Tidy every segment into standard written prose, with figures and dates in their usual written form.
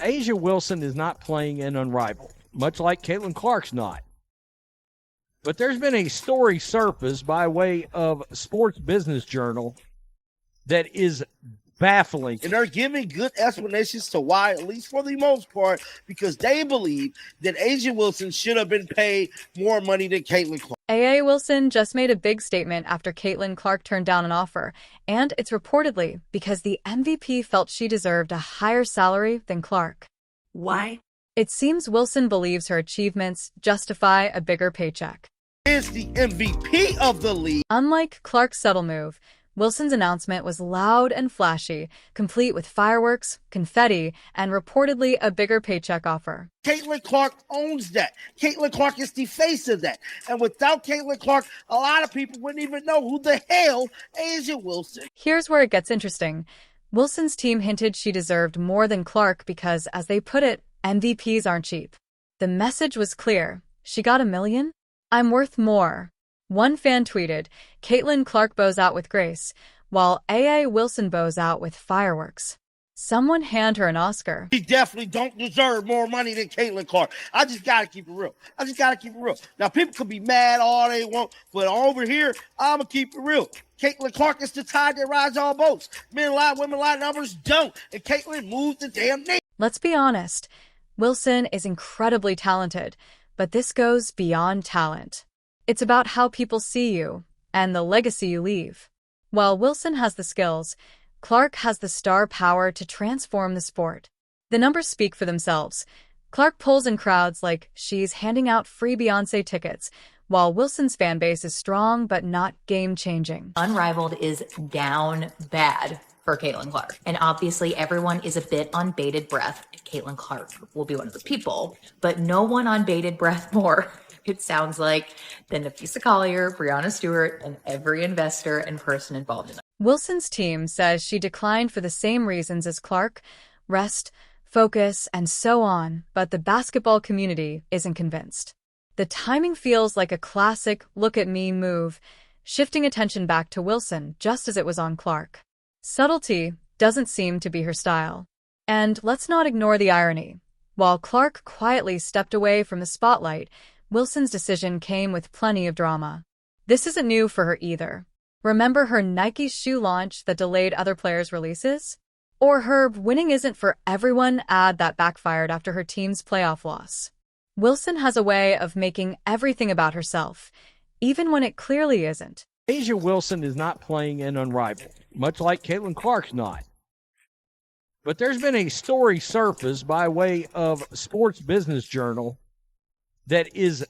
Asia Wilson is not playing in Unrivaled, much like Caitlin Clark's not. But there's been a story surfaced by way of Sports Business Journal that is baffling. And they're giving good explanations to why, at least for the most part, because they believe that Asia Wilson should have been paid more money than Caitlin Clark. A.A. Wilson just made a big statement after Caitlin Clark turned down an offer, and it's reportedly because the MVP felt she deserved a higher salary than Clark. Why? It seems Wilson believes her achievements justify a bigger paycheck. Is the MVP of the league. Unlike Clark's subtle move, Wilson's announcement was loud and flashy, complete with fireworks, confetti, and reportedly a bigger paycheck offer. Caitlin Clark owns that. Caitlin Clark is the face of that. And without Caitlin Clark, a lot of people wouldn't even know who the hell Asia Wilson. Here's where it gets interesting. Wilson's team hinted she deserved more than Clark because, as they put it, MVPs aren't cheap. The message was clear. She got $1 million? I'm worth more. One fan tweeted, Caitlin Clark bows out with grace, while A.A. Wilson bows out with fireworks. Someone hand her an Oscar. She definitely don't deserve more money than Caitlin Clark. I just got to keep it real. Now, people could be mad all they want, but over here, I'm going to keep it real. Caitlin Clark is the tide that rides all boats. Men lie, women lie, numbers don't. And Caitlin moves the damn name. Let's be honest. Wilson is incredibly talented, but this goes beyond talent. It's about how people see you and the legacy you leave. While Wilson has the skills, Clark has the star power to transform the sport. The numbers speak for themselves. Clark pulls in crowds like she's handing out free Beyoncé tickets, while Wilson's fan base is strong but not game-changing. Unrivaled is down bad for Caitlin Clark. And obviously everyone is a bit on bated breath. Caitlin Clark will be one of those people, but no one on bated breath more, it sounds like, than Nafisa Collier, Brianna Stewart, and every investor and person involved in it. Wilson's team says she declined for the same reasons as Clark: rest, focus, and so on, but the basketball community isn't convinced. The timing feels like a classic look-at-me move, shifting attention back to Wilson just as it was on Clark. Subtlety doesn't seem to be her style. And let's not ignore the irony. While Clark quietly stepped away from the spotlight, Wilson's decision came with plenty of drama. This isn't new for her either. Remember her Nike shoe launch that delayed other players' releases? Or her winning isn't for everyone ad that backfired after her team's playoff loss. Wilson has a way of making everything about herself, even when it clearly isn't. Asia Wilson is not playing in Unrivaled, much like Caitlin Clark's not. But there's been a story surfaced by way of Sports Business Journal that is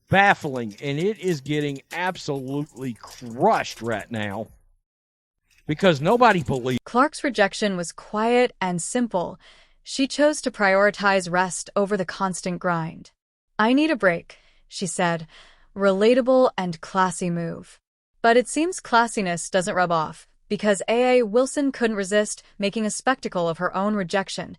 baffling, and it is getting absolutely crushed right now because nobody believes. Clark's rejection was quiet and simple. She chose to prioritize rest over the constant grind. I need a break, she said. Relatable and classy move. But it seems classiness doesn't rub off, because A.A. Wilson couldn't resist making a spectacle of her own rejection.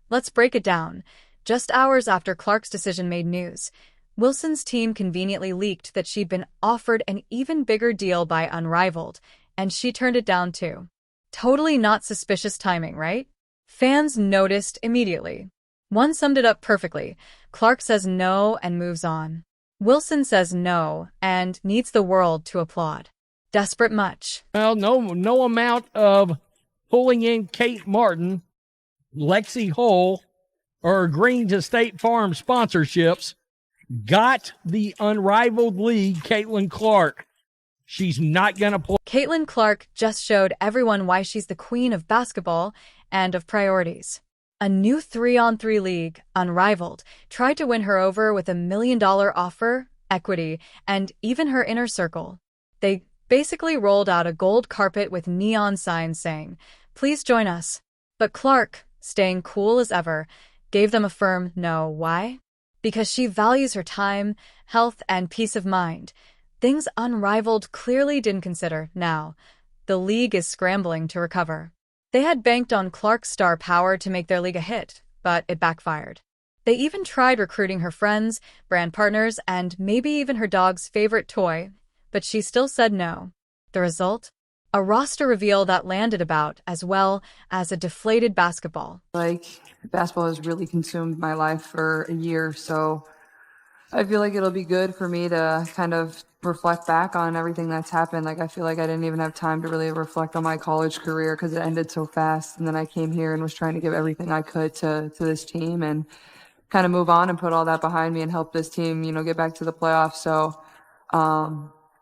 Let's break it down. Just hours after Clark's decision made news, Wilson's team conveniently leaked that she'd been offered an even bigger deal by Unrivaled, and she turned it down too. Totally not suspicious timing, right? Fans noticed immediately. One summed it up perfectly. Clark says no and moves on. Wilson says no and needs the world to applaud. Desperate much? Well, no amount of pulling in Kate Martin, Lexi Hull, or agreeing to State Farm sponsorships got the Unrivaled League Caitlin Clark. She's not going to play. Caitlin Clark just showed everyone why she's the queen of basketball and of priorities. A new 3-on-3 league, Unrivaled, tried to win her over with $1 million offer, equity, and even her inner circle. They basically rolled out a gold carpet with neon signs saying, "Please join us." But Clark, staying cool as ever, gave them a firm no. Why? Because she values her time, health, and peace of mind. Things Unrivaled clearly didn't consider. Now, the league is scrambling to recover. They had banked on Clark's star power to make their league a hit, but it backfired. They even tried recruiting her friends, brand partners, and maybe even her dog's favorite toy, but she still said no. The result? A roster reveal that landed about as well as a deflated basketball. Like, basketball has really consumed my life for a year, so I feel like it'll be good for me to kind of reflect back on everything that's happened. Like, I feel like I didn't even have time to really reflect on my college career because it ended so fast. And then I came here and was trying to give everything I could to this team and kind of move on and put all that behind me and help this team, get back to the playoffs. So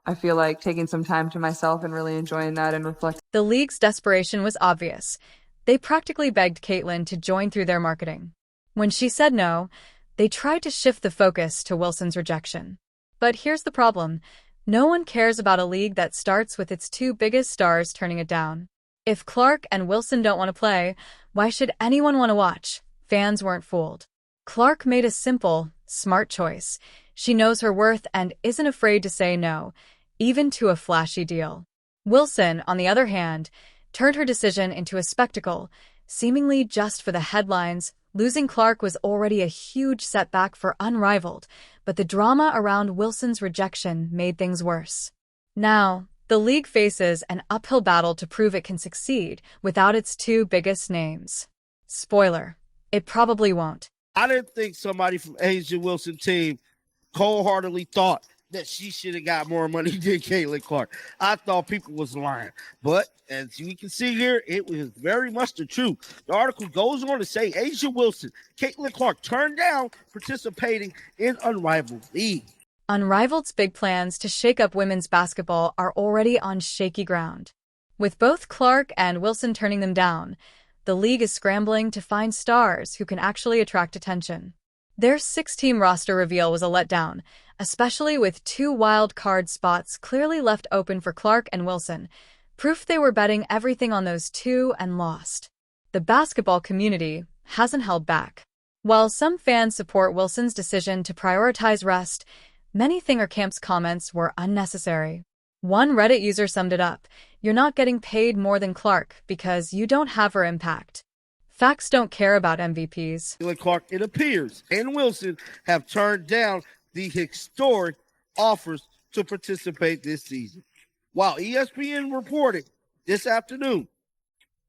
I feel like taking some time to myself and really enjoying that and reflecting. The league's desperation was obvious. They practically begged Caitlin to join through their marketing. When she said no, they tried to shift the focus to Wilson's rejection. But here's the problem. No one cares about a league that starts with its two biggest stars turning it down. If Clark and Wilson don't want to play, why should anyone want to watch? Fans weren't fooled. Clark made a simple, smart choice. She knows her worth and isn't afraid to say no, even to a flashy deal. Wilson, on the other hand, turned her decision into a spectacle, seemingly just for the headlines. Losing Clark was already a huge setback for Unrivaled, but the drama around Wilson's rejection made things worse. Now, the league faces an uphill battle to prove it can succeed without its two biggest names. Spoiler, it probably won't. I didn't think somebody from Asia Wilson team cold-heartedly thought that she should have got more money than Caitlin Clark. I thought people was lying. But as we can see here, it was very much the truth. The article goes on to say Asia Wilson, Caitlin Clark turned down participating in Unrivaled League. Unrivaled's big plans to shake up women's basketball are already on shaky ground. With both Clark and Wilson turning them down, the league is scrambling to find stars who can actually attract attention. Their 6-team roster reveal was a letdown, especially with 2 wild card spots clearly left open for Clark and Wilson, proof they were betting everything on those two and lost. The basketball community hasn't held back. While some fans support Wilson's decision to prioritize rest, many think her camp's comments were unnecessary. One Reddit user summed it up: "You're not getting paid more than Clark because you don't have her impact. Facts don't care about MVPs." Caitlin Clark, it appears, and Wilson have turned down the historic offers to participate this season. While ESPN reported this afternoon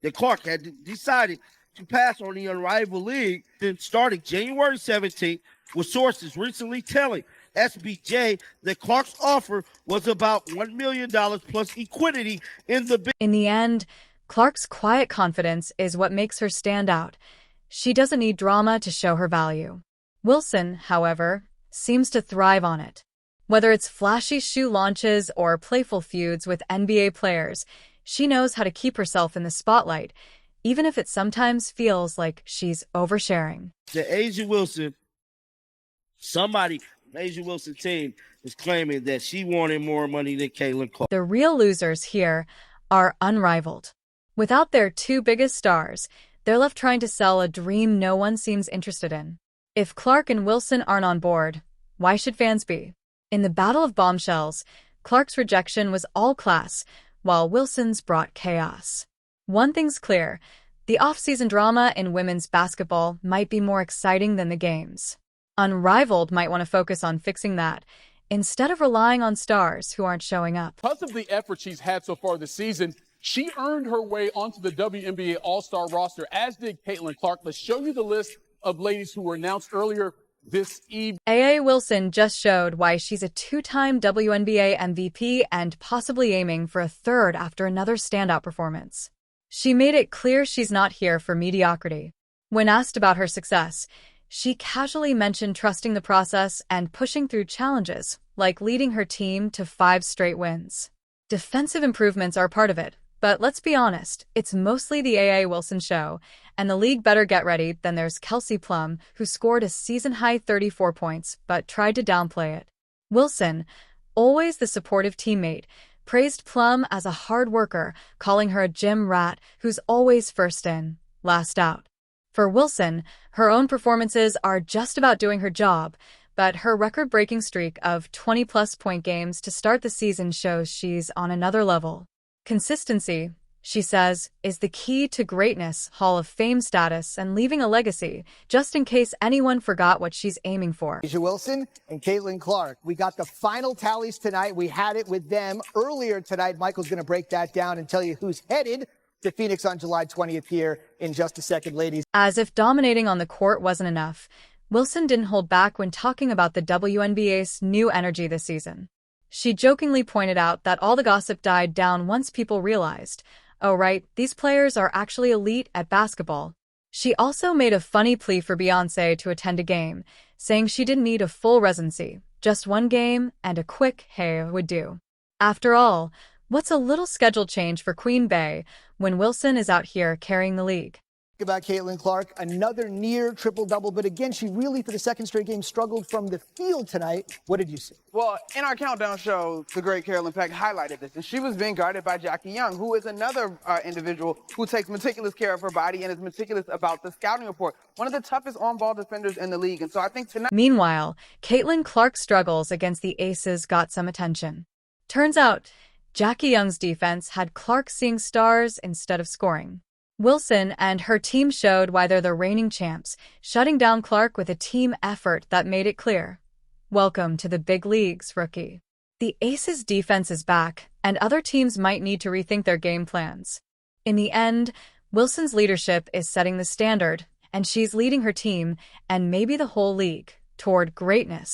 that Clark had decided to pass on the Unrivaled League then starting January 17th, with sources recently telling SBJ that Clark's offer was about $1 million plus equity in the bid. In the end, Clark's quiet confidence is what makes her stand out. She doesn't need drama to show her value. Wilson, however, seems to thrive on it. Whether it's flashy shoe launches or playful feuds with NBA players, she knows how to keep herself in the spotlight, even if it sometimes feels like she's oversharing. The Asia Wilson, somebody from Asia Wilson team is claiming that she wanted more money than Caitlin Clark. The real losers here are Unrivaled. Without their two biggest stars, they're left trying to sell a dream no one seems interested in. If Clark and Wilson aren't on board, why should fans be? In the battle of bombshells, Clark's rejection was all class, while Wilson's brought chaos. One thing's clear: the off-season drama in women's basketball might be more exciting than the games. Unrivaled might want to focus on fixing that, instead of relying on stars who aren't showing up. Because of the effort she's had so far this season, she earned her way onto the WNBA All-Star roster, as did Caitlin Clark. Let's show you the list of ladies who were announced earlier this evening. A.A. Wilson just showed why she's a 2-time WNBA MVP and possibly aiming for a third after another standout performance. She made it clear she's not here for mediocrity. When asked about her success, she casually mentioned trusting the process and pushing through challenges, like leading her team to 5 straight wins. Defensive improvements are part of it, but let's be honest, it's mostly the A.A. Wilson show, and the league better get ready. Then there's Kelsey Plum, who scored a season-high 34 points but tried to downplay it. Wilson, always the supportive teammate, praised Plum as a hard worker, calling her a gym rat who's always first in, last out. For Wilson, her own performances are just about doing her job, but her record-breaking streak of 20-plus point games to start the season shows she's on another level. Consistency, she says, is the key to greatness, Hall of Fame status, and leaving a legacy, just in case anyone forgot what she's aiming for. A'ja Wilson and Caitlin Clark. We got the final tallies tonight. We had it with them earlier tonight. Michael's going to break that down and tell you who's headed to Phoenix on July 20th here in just a second, ladies. As if dominating on the court wasn't enough, Wilson didn't hold back when talking about the WNBA's new energy this season. She jokingly pointed out that all the gossip died down once people realized, oh right, these players are actually elite at basketball. She also made a funny plea for Beyoncé to attend a game, saying she didn't need a full residency, just one game and a quick hey would do. After all, what's a little schedule change for Queen Bey when Wilson is out here carrying the league? About Caitlin Clark, another near triple-double, but again, she really, for the second straight game, struggled from the field tonight. What did you see? Well, in our countdown show, the great Carolyn Peck highlighted this, and she was being guarded by Jackie Young, who is another individual who takes meticulous care of her body and is meticulous about the scouting report. One of the toughest on-ball defenders in the league, and so I think tonight... Meanwhile, Caitlin Clark's struggles against the Aces got some attention. Turns out, Jackie Young's defense had Clark seeing stars instead of scoring. Wilson and her team showed why they're the reigning champs, shutting down Clark with a team effort that made it clear. Welcome to the big leagues, rookie. The Aces' defense is back, and other teams might need to rethink their game plans. In the end, Wilson's leadership is setting the standard, and she's leading her team, and maybe the whole league, toward greatness.